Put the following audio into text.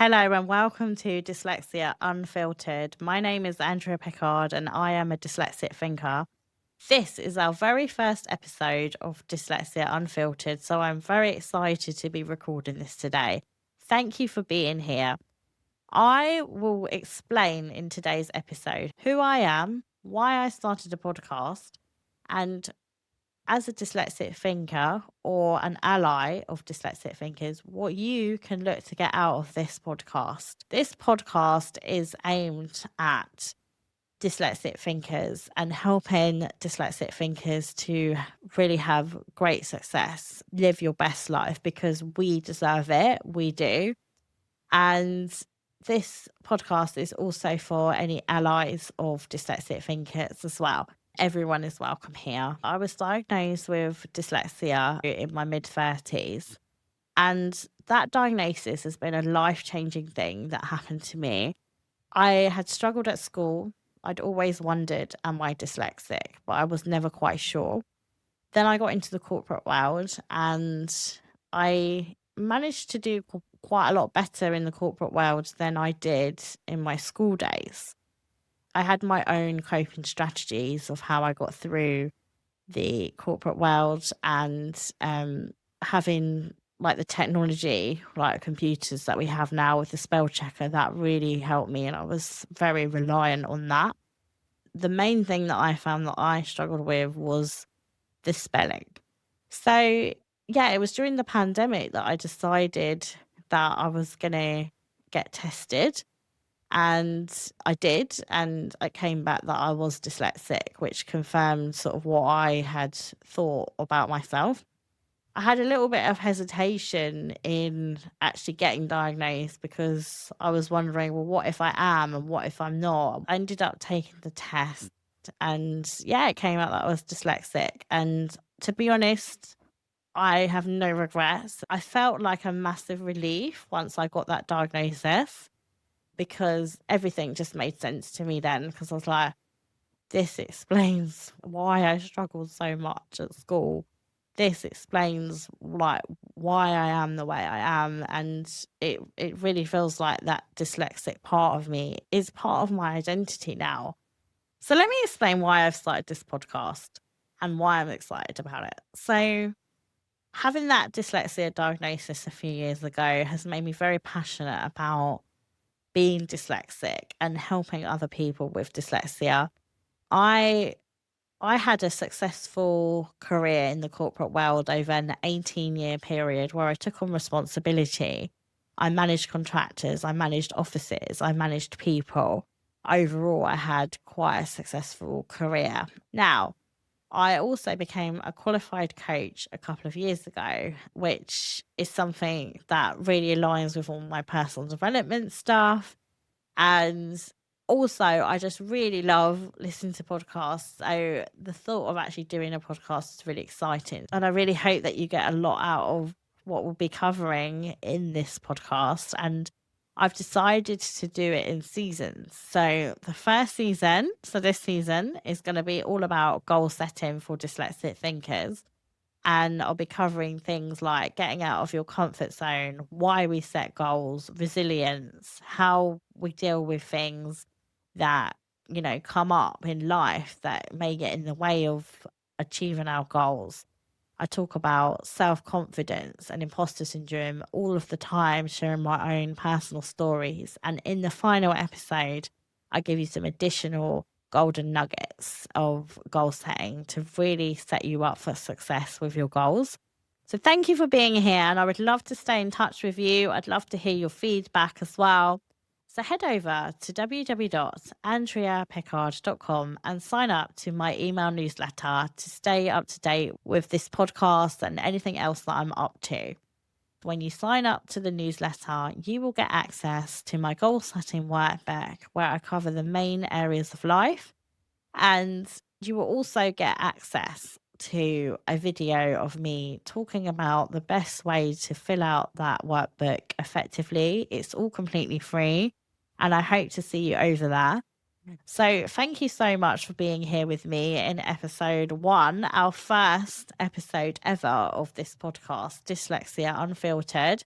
Hello and welcome to Dyslexia Unfiltered. My name is Andrea Pickard and I am a dyslexic thinker. This is our very first episode of Dyslexia Unfiltered, so I'm very excited to be recording this today. Thank you for being here. I will explain in today's episode who I am, why I started a podcast, and as a dyslexic thinker or an ally of dyslexic thinkers, what you can look to get out of this podcast. This podcast is aimed at dyslexic thinkers and helping dyslexic thinkers to really have great success, live your best life because we deserve it. We do. And this podcast is also for any allies of dyslexic thinkers as well. Everyone is welcome here. I was diagnosed with dyslexia in my mid-30s, and that diagnosis has been a life-changing thing that happened to me. I had struggled at school. I'd always wondered, am I dyslexic? But I was never quite sure. Then I got into the corporate world and I managed to do quite a lot better in the corporate world than I did in my school days. I had my own coping strategies of how I got through the corporate world and having like the technology, like computers that we have now with the spell checker, that really helped me. And I was very reliant on that. The main thing that I found that I struggled with was the spelling. So, yeah, it was during the pandemic that I decided that I was going to get tested. And I did. And it came back that I was dyslexic, which confirmed sort of what I had thought about myself. I had a little bit of hesitation in actually getting diagnosed because I was wondering, well, what if I am and what if I'm not? I ended up taking the test and yeah, it came out that I was dyslexic. And to be honest, I have no regrets. I felt like a massive relief once I got that diagnosis because everything just made sense to me then because I was like, this explains why I struggled so much at school. This explains like why I am the way I am. And it really feels like that dyslexic part of me is part of my identity now. So let me explain why I've started this podcast and why I'm excited about it. So having that dyslexia diagnosis a few years ago has made me very passionate about being dyslexic and helping other people with dyslexia. I had a successful career in the corporate world over an 18-year period where I took on responsibility. I managed contractors, I managed offices, I managed people. Overall, I had quite a successful career. Now, I also became a qualified coach a couple of years ago, which is something that really aligns with all my personal development stuff. And also, I just really love listening to podcasts. So the thought of actually doing a podcast is really exciting. And I really hope that you get a lot out of what we'll be covering in this podcast. And I've decided to do it in seasons. So the first season, so this season is going to be all about goal setting for dyslexic thinkers. And I'll be covering things like getting out of your comfort zone, why we set goals, resilience, how we deal with things that, come up in life that may get in the way of achieving our goals. I talk about self-confidence and imposter syndrome all of the time, sharing my own personal stories. And in the final episode, I give you some additional golden nuggets of goal setting to really set you up for success with your goals. So thank you for being here, and I would love to stay in touch with you. I'd love to hear your feedback as well. So head over to www.andreapickard.com and sign up to my email newsletter to stay up to date with this podcast and anything else that I'm up to. When you sign up to the newsletter, you will get access to my goal setting workbook where I cover the main areas of life. And you will also get access to a video of me talking about the best way to fill out that workbook effectively. It's all completely free. And I hope to see you over there. So thank you so much for being here with me in episode 1, our first episode ever of this podcast, Dyslexia Unfiltered.